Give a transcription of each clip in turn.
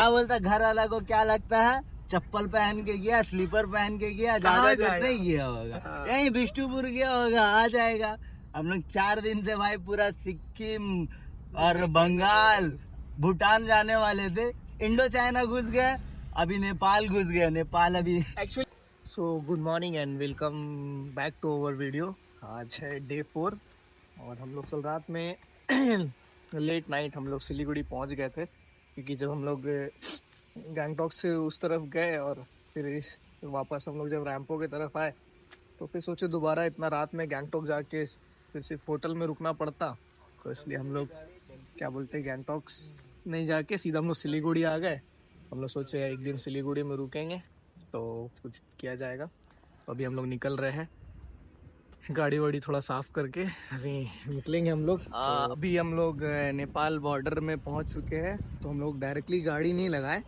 क्या बोलता घर वाला को क्या लगता है, चप्पल पहन के गया, स्लीपर पहन के गया, ज्यादा दूर नहीं गया होगा, यहीं बिष्टुपुर गया होगा, आ जाएगा। हम लोग 4 दिन से भाई पूरा सिक्किम और बंगाल भूटान जाने वाले थे, इंडो चाइना घुस गए, अभी नेपाल घुस गए। नेपाल अभी actually. So good morning and welcome back to our video. आज है डे 4 और हम लोग कल रात में लेट नाइट हम लोग सिलीगुड़ी पहुंच गए थे, क्योंकि जब हम लोग गैंगटॉक से उस तरफ गए और फिर वापस हम लोग जब रैम्पो की तरफ आए तो फिर सोचे दोबारा इतना रात में गैंगटॉक जाके फिर सिर्फ होटल में रुकना पड़ता, तो इसलिए हम लोग क्या बोलते हैं गैंगटॉक नहीं जाके सीधा हम लोग सिलीगुड़ी आ गए। हम लोग सोचे एक दिन सिलीगुड़ी में रुकेंगे तो कुछ किया जाएगा। तो अभी हम लोग निकल रहे हैं, गाड़ी वाड़ी थोड़ा साफ करके अभी निकलेंगे हम लोग। अभी हम लोग नेपाल बॉर्डर में पहुंच चुके हैं, तो हम लोग डायरेक्टली गाड़ी नहीं लगाए,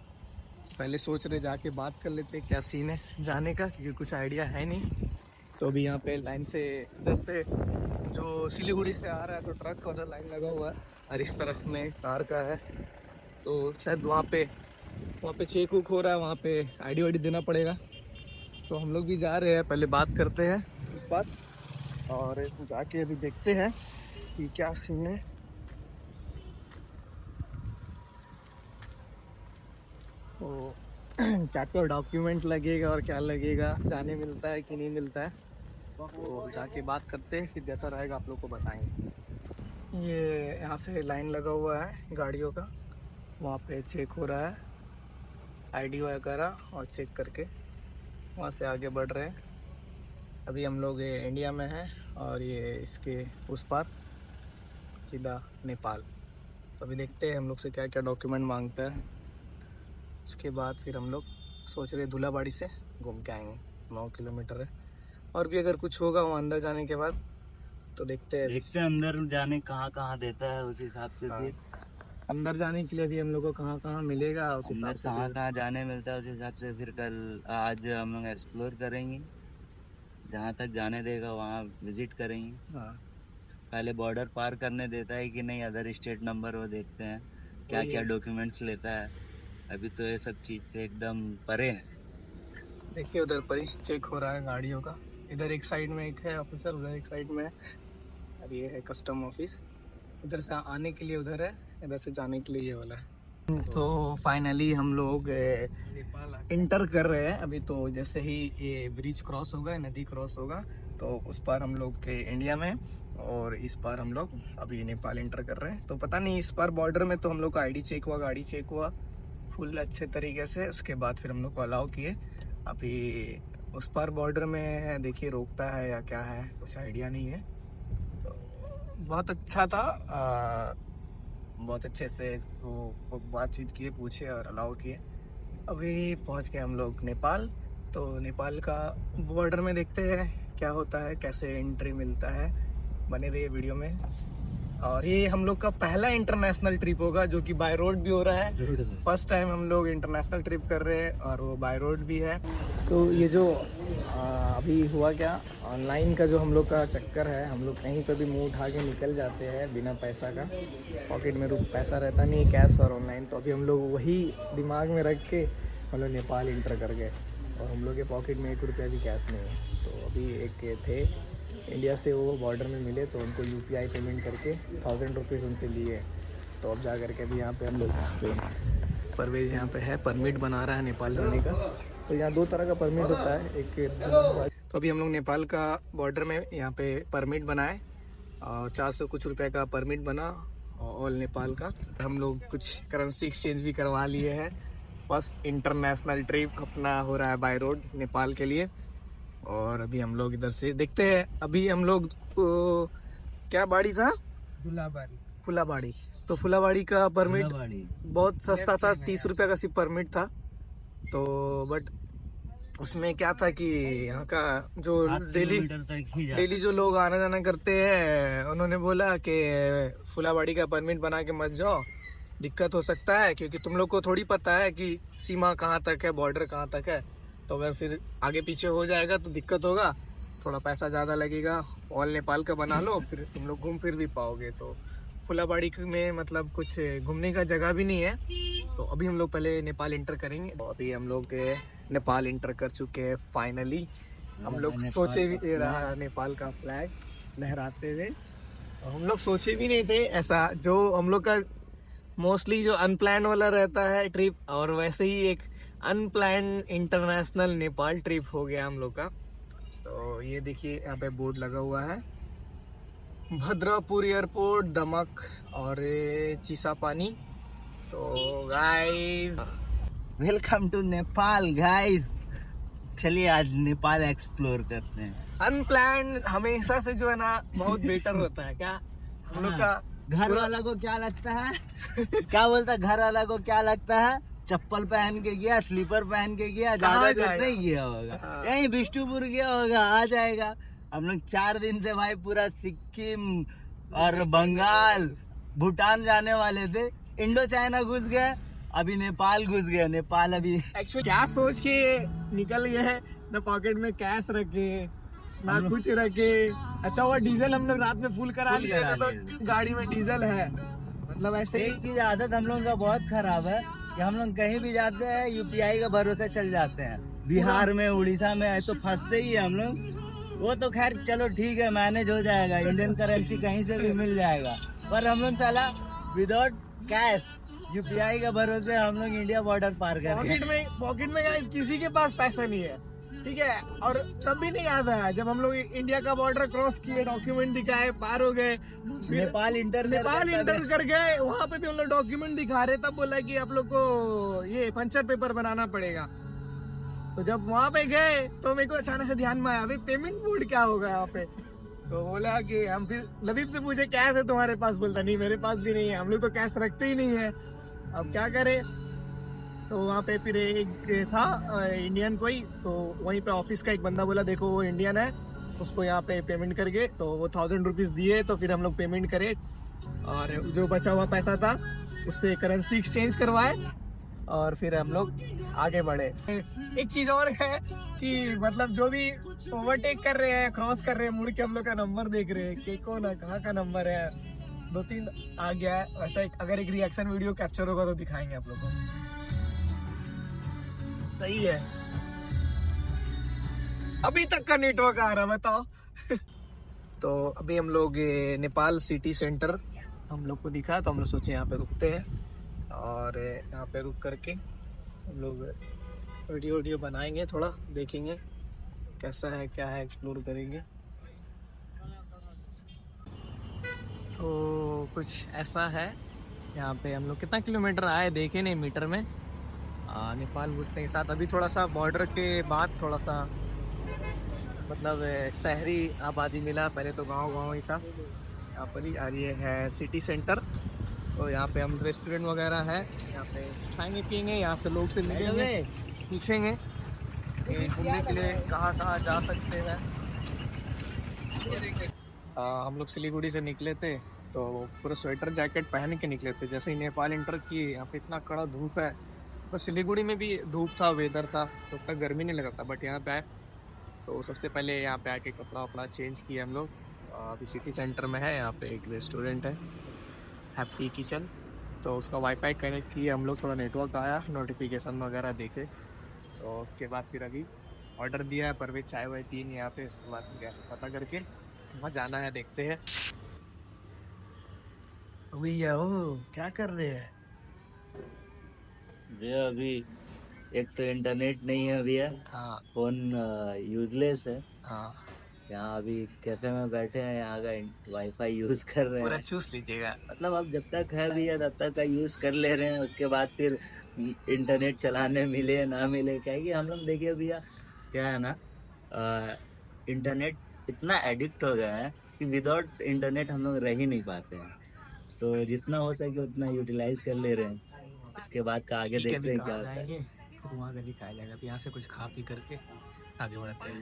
पहले सोच रहे जाके बात कर लेते क्या सीन है जाने का, क्योंकि कुछ आइडिया है नहीं। तो अभी यहाँ पे लाइन से इधर से जो सिलीगुड़ी से आ रहा है तो ट्रक का उधर लाइन लगा हुआ है और इस तरफ में कार का है, तो शायद वहाँ पे चेक उक हो रहा है, वहाँ पे आईडी वाईडी देना पड़ेगा। तो हम लोग भी जा रहे हैं, पहले बात करते हैं इस बात और जाके अभी देखते हैं कि क्या सीन है। तो क्या क्या डॉक्यूमेंट लगेगा और क्या लगेगा, जाने मिलता है कि नहीं मिलता है, तो जाके बात करते हैं, फिर जैसा रहेगा आप लोग को बताएंगे। ये यहाँ से लाइन लगा हुआ है गाड़ियों का, वहाँ पे चेक हो रहा है आईडी वगैरह और चेक करके वहाँ से आगे बढ़ रहे हैं। अभी हम लोग इंडिया में हैं और ये इसके उस पार सीधा नेपाल। तो अभी देखते हैं हम लोग से क्या क्या डॉक्यूमेंट मांगता है, उसके बाद फिर हम लोग सोच रहे धुलाबाड़ी से घूम के आएंगे, 9 किलोमीटर है। और भी अगर कुछ होगा वहाँ अंदर जाने के बाद तो देखते हैं अंदर जाने कहाँ देता है, उस हिसाब से फिर अंदर जाने के लिए भी हम लोग को कहाँ मिलेगा, उस हिसाब से कहाँ जाने मिलता है, उस हिसाब से फिर आज हम लोग एक्सप्लोर करेंगे, जहाँ तक जाने देगा वहाँ विजिट करेंगे। हाँ, पहले बॉर्डर पार करने देता है कि नहीं, अदर स्टेट नंबर वो देखते हैं क्या क्या डॉक्यूमेंट्स लेता है। अभी तो ये सब चीज़ से एकदम परे है। देखिए उधर पर ही चेक हो रहा है गाड़ियों का, इधर एक साइड में एक है ऑफिसर, उधर एक साइड में है। अब ये है कस्टम ऑफिस, इधर से आने के लिए उधर है, इधर से जाने के लिए ये वाला है। तो फाइनली हम लोग इंटर कर रहे हैं अभी। तो जैसे ही ये ब्रिज क्रॉस होगा, नदी क्रॉस होगा, तो उस पार हम लोग थे इंडिया में और इस पार हम लोग अभी नेपाल इंटर कर रहे हैं। तो पता नहीं इस पार बॉर्डर में तो हम लोग का आईडी चेक हुआ, गाड़ी चेक हुआ फुल अच्छे तरीके से, उसके बाद फिर हम लोग को अलाउ किए। अभी उस पार बॉर्डर में देखिए रोकता है या क्या है, कुछ आइडिया नहीं है। तो बहुत अच्छा था, बहुत अच्छे से वो बातचीत किए, पूछे और अलाउ किए। अभी पहुंच गए हम लोग नेपाल। तो नेपाल का बॉर्डर में देखते हैं क्या होता है, कैसे एंट्री मिलता है, बने रहिए वीडियो में। और ये हम लोग का पहला इंटरनेशनल ट्रिप होगा जो कि बाय रोड भी हो रहा है। फर्स्ट टाइम हम लोग इंटरनेशनल ट्रिप कर रहे हैं और वो बाय रोड भी है। तो ये जो अभी हुआ क्या, ऑनलाइन का जो हम लोग का चक्कर है, हम लोग कहीं पर भी मुंह उठा के निकल जाते हैं बिना पैसा का, पॉकेट में पैसा रहता नहीं कैश और ऑनलाइन। तो अभी हम लोग वही दिमाग में रख के हम लोग नेपाल इंटर कर गए और हम लोग के पॉकेट में 1 रुपया भी कैश नहीं है। तो अभी एक थे इंडिया से, वो बॉर्डर में मिले तो उनको UPI पेमेंट करके 1000 रुपीज़ उनसे लिए। तो अब जा करके अभी यहाँ पे हम लोग परवेज यहाँ पे है, परमिट बना रहा है नेपाल जाने का। तो यहाँ 2 तरह का परमिट होता है, एक तो अभी हम लोग नेपाल का बॉर्डर में यहाँ पे परमिट बनाए और 400 कुछ रुपये का परमिट बना ऑल नेपाल का। हम लोग कुछ करेंसी एक्सचेंज भी करवा लिए हैं। फर्स्ट इंटरनेशनल ट्रिप अपना हो रहा है बाय रोड नेपाल के लिए। और अभी हम लोग इधर से देखते हैं। अभी हम लोग क्या बाड़ी था, फुलाबाड़ी। तो फुलाबाड़ी का परमिट बहुत सस्ता था, 30 रुपये का सिर्फ परमिट था। तो बट उसमें क्या था कि यहाँ का जो डेली जो लोग आना जाना करते हैं, उन्होंने बोला कि फुलाबाड़ी का परमिट बना के मत जाओ, दिक्कत हो सकता है, क्योंकि तुम लोग को थोड़ी पता है कि सीमा कहाँ तक है, बॉर्डर कहाँ तक है। तो अगर फिर आगे पीछे हो जाएगा तो दिक्कत होगा, थोड़ा पैसा ज़्यादा लगेगा। ऑल नेपाल का बना लो, फिर तुम लोग घूम फिर भी पाओगे। तो फुलाबाड़ी में मतलब कुछ घूमने का जगह भी नहीं है, तो अभी हम लोग पहले नेपाल इंटर करेंगे। तो अभी हम लोग नेपाल इंटर कर चुके हैं फाइनली। हम लोग सोचे भी नहीं रहा नेपाल का फ्लैग लहराते हुए, हम लोग सोचे भी नहीं थे ऐसा। जो हम लोग का मोस्टली जो अनप्लान वाला रहता है ट्रिप, और वैसे ही एक अनप्लान इंटरनेशनल नेपाल ट्रिप हो गया हम लोग का। तो ये देखिए यहाँ पे बोर्ड लगा हुआ है, भद्रापुर एयरपोर्ट, दमक और चिसापानी। तो guys welcome to Nepal guys. चलिए आज नेपाल एक्सप्लोर करते हैं। अनप्लान हमेशा से जो है ना बहुत बेटर होता है। क्या हम लोग का घर वाला को क्या लगता है क्या बोलता है घर वाला को क्या लगता है, चप्पल पहन के गया, स्लीपर पहन के गया, ज्यादा दूर नहीं गया होगा, यहीं बिष्टुपुर गया होगा, आ जाएगा। हम लोग 4 दिन से भाई पूरा सिक्किम और बंगाल, भूटान जाने वाले थे, इंडो चाइना घुस गए, अभी नेपाल घुस गए। नेपाल अभी एक्चुअली क्या सोच के निकल गए हैं ना, पॉकेट में कैश रखे ना कुछ रखे। अच्छा हुआ डीजल हम लोग रात में फुल करा लिया, तो गाड़ी में डीजल है। मतलब ऐसे एक चीज आदत हम लोगों का बहुत खराब है कि हम लोग कहीं भी जाते हैं यूपीआई का भरोसे चल जाते हैं। बिहार में, उड़ीसा में तो फंसते ही है हम लोग। वो तो खैर चलो ठीक है, मैनेज हो जाएगा, इंडियन करेंसी कहीं से भी मिल जाएगा। पर हम लोग साला विदाउट कैश यूपीआई का भरोसे हम लोग इंडिया बॉर्डर पार कर रहे हैं। पॉकेट में गाइस किसी के पास पैसा नहीं है, ठीक है। और तब भी नहीं याद आया जब हम लोग इंडिया का बॉर्डर क्रॉस किए, डॉक्यूमेंट दिखाए, पार हो गए, नेपाल इंटर कर गए। वहाँ पे भी हम लोग डॉक्यूमेंट दिखा रहे, तब बोला कि आप लोग को ये पंचर पेपर बनाना पड़ेगा। तो जब वहाँ पे गए तो मेरे को अचानक से ध्यान में आया, भाई पेमेंट मोड क्या होगा यहाँ पे। तो बोला कि हम फिर लबीब से पूछे कैश है तुम्हारे पास, बोलता नहीं मेरे पास भी नहीं है, हम लोग तो कैश रखते ही नहीं है, अब क्या करें। तो वहाँ पे फिर एक था इंडियन कोई, तो वहीं पे ऑफिस का एक बंदा बोला देखो वो इंडियन है, उसको यहाँ पे पेमेंट करके। तो वो 1000 रुपीज दिए, तो फिर हम लोग पेमेंट करे और जो बचा हुआ पैसा था उससे करेंसी एक्सचेंज करवाए और फिर हम लोग आगे बढ़े। एक चीज और है कि मतलब जो भी ओवरटेक कर रहे हैं, क्रॉस कर रहे हैं, मुड़ के हम लोग का नंबर देख रहे हैं कि कौन है, कहाँ का नंबर है। 2-3 आ गया है वैसा। अगर एक रिएक्शन वीडियो कैप्चर होगा तो दिखाएंगे आप लोग को। सही है, अभी तक का नेटवर्क आ रहा, बताओ। तो अभी हम लोग नेपाल सिटी सेंटर हम लोग को दिखा, तो हम लोग सोचे यहाँ पे रुकते हैं और यहाँ पे रुक करके हम लोग वीडियो बनाएंगे, थोड़ा देखेंगे कैसा है क्या है, एक्सप्लोर करेंगे। तो कुछ ऐसा है यहाँ पे। हम लोग कितना किलोमीटर आए देखे नहीं मीटर में। नेपाल घुसने के साथ अभी थोड़ा सा बॉर्डर के बाद थोड़ा सा मतलब शहरी आबादी मिला, पहले तो गांव ही था। यहाँ पर ही और ये है सिटी सेंटर। तो यहाँ पे हम रेस्टोरेंट वगैरह है, यहाँ पे खाएंगे पियेंगे, यहाँ से लोग से मिलेंगे, पूछेंगे घूमने के लिए कहाँ कहाँ जा सकते हैं। हम लोग सिलीगुड़ी से निकले थे तो पूरा स्वेटर जैकेट पहन के निकले थे। जैसे ही नेपाल इंटर किए, यहाँ पे इतना कड़ा धूप है, तो सिलीगुड़ी में भी धूप था, वेदर था, तो उतना गर्मी नहीं लगा था। बट यहाँ पे आए तो सबसे पहले यहाँ पे आके कपड़ा वपड़ा चेंज किया हम लोग। अभी सिटी सेंटर में है, यहाँ पे एक रेस्टोरेंट है हैप्पी किचन, तो उसका वाईफाई कनेक्ट किया हम लोग। थोड़ा नेटवर्क आया, नोटिफिकेशन वगैरह देखे, तो उसके बाद फिर अभी ऑर्डर दिया है परवेज चाय वाय 3 यहाँ पे। उसके बाद गैस पता करके वहाँ जाना है, देखते हैं। भैया ओ क्या कर रहे हैं भैया? अभी एक तो इंटरनेट नहीं है भैया, हाँ फोन यूजलेस है। हाँ, यहाँ अभी कैफे में बैठे हैं, यहाँ का वाईफाई यूज कर रहे पूरा हैं। चूस लीजिएगा। मतलब अब जब तक है भैया तब तक का यूज कर ले रहे हैं, उसके बाद फिर इंटरनेट चलाने मिले ना मिले, क्या है कि हम लोग देखिए भैया क्या है ना, इंटरनेट इतना एडिक्ट हो गया है कि विदाउट इंटरनेट हम लोग रह ही नहीं पाते हैं। तो जितना हो सके उतना यूटिलाइज कर ले रहे हैं, इसके बाद का आगे देखते हैं क्या होता है। फिर वहाँ का दिखाया जाएगा। यहाँ से कुछ खा पी करके आगे बढ़ते हैं।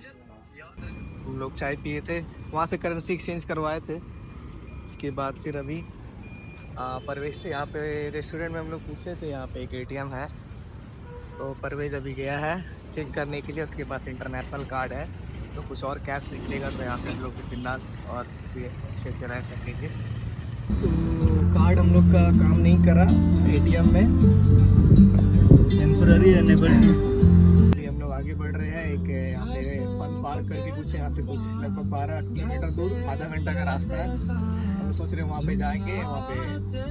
हम लोग चाय पिए थे, वहाँ से करेंसी एक्सचेंज करवाए थे। उसके बाद फिर अभी परवेज यहाँ पे रेस्टोरेंट में हम लोग पूछे थे, यहाँ पे एक ATM है, तो परवेज अभी गया है चेक करने के लिए। उसके पास इंटरनेशनल कार्ड है, तो कुछ और कैश निकलेगा तो यहाँ पे हम लोग बिंदास और भी अच्छे से रह सकेंगे। तो कार्ड हम लोग का काम नहीं करा एटीएम में, टेम्पररी रहने पर। अभी हम लोग आगे बढ़ रहे हैं। एक यहाँ पे फन पार्क करके कुछ यहाँ से कुछ लगभग 12 किलोमीटर दूर, आधा घंटा का रास्ता है। हम सोच रहे हैं वहाँ पे जाएंगे, वहाँ पे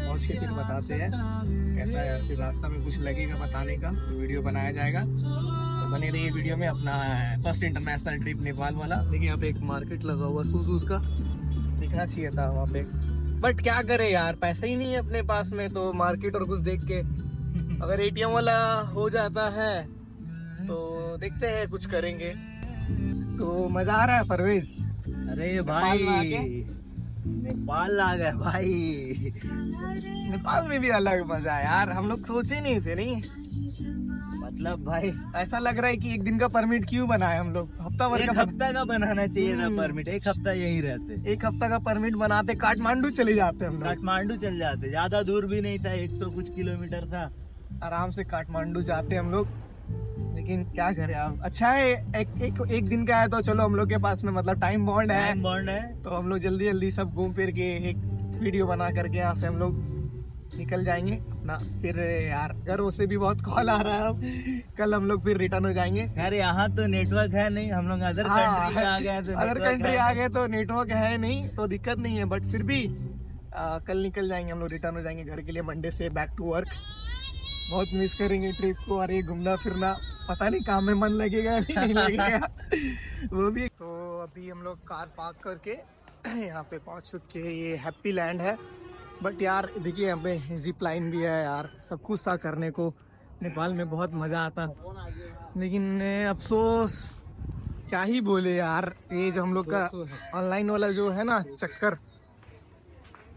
पहुँच के फिर बताते हैं कैसा है। फिर रास्ता में कुछ लगेगा बताने का, वीडियो बनाया जाएगा। तो बने रहिए वीडियो में। अपना फर्स्ट इंटरनेशनल ट्रिप नेपाल वाला। देखिए यहाँ पे एक मार्केट लगा हुआ सूजूस का, दिखना चाहिए था वहाँ पे, बट क्या करे यार, पैसे ही नहीं है अपने पास में। तो मार्केट और कुछ देख के अगर एटीएम वाला हो जाता है तो देखते हैं, कुछ करेंगे। तो मजा आ रहा है परवेज। अरे नेपाल में आके? भाई नेपाल आ गए भाई। नेपाल में भी अलग मजा है यार, हम लोग सोचे नहीं थे। नहीं मतलब भाई ऐसा लग रहा है कि एक दिन का परमिट क्यों बनाए हम लोग, हफ्ता भर एक का हफ्ता का बनाना चाहिए ना परमिट, एक हफ्ता यहीं रहते, एक हफ्ता का परमिट बनाते काठमांडू चले जाते हम लोग। काठमांडू चल जाते, ज्यादा दूर भी नहीं था, 100 कुछ किलोमीटर था, आराम से काठमांडू जाते हम लोग। लेकिन क्या करें आप, अच्छा है एक दिन का है तो चलो, हम लोग के पास में मतलब टाइम बॉन्ड है, टाइम बॉन्ड है। तो हम लोग जल्दी जल्दी सब घूम फिर के एक वीडियो बना करके यहाँ से हम लोग निकल जाएंगे अपना। फिर यार घरों से भी बहुत कॉल आ रहा है, अब कल हम लोग फिर रिटर्न हो जाएंगे। यार यहाँ तो नेटवर्क है नहीं, हम लोग अदर कंट्री में आ गए तो अदर network कंट्री है आ नहीं। गए तो नेटवर्क है नहीं, तो दिक्कत नहीं है। बट फिर भी कल निकल जाएंगे हम लोग, रिटर्न हो जाएंगे घर के लिए, मंडे से बैक टू वर्क। बहुत मिस करेंगे ट्रिप को। अरे घूमना फिरना, पता नहीं काम में मन लगेगा या नहीं लगेगा वो भी। तो अभी हम लोग कार पार्क करके यहाँ पे पहुँच चुके हैं। ये हैप्पी लैंड है। बट यार देखिए यहाँ पे जिप लाइन भी है यार, सब कुछ था करने को। नेपाल में बहुत मज़ा आता, लेकिन अफसोस क्या ही बोले यार। ये जो हम लोग का ऑनलाइन वाला जो है ना चक्कर,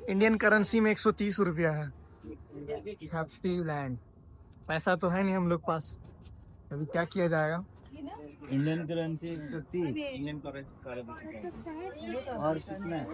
इंडियन करेंसी में 130 रुपया है। हैप्पी लैंड, पैसा तो है नहीं हम लोग पास, अभी क्या किया जाएगा। इंडियन करेंसी इंडियन करेंसी और कितना है?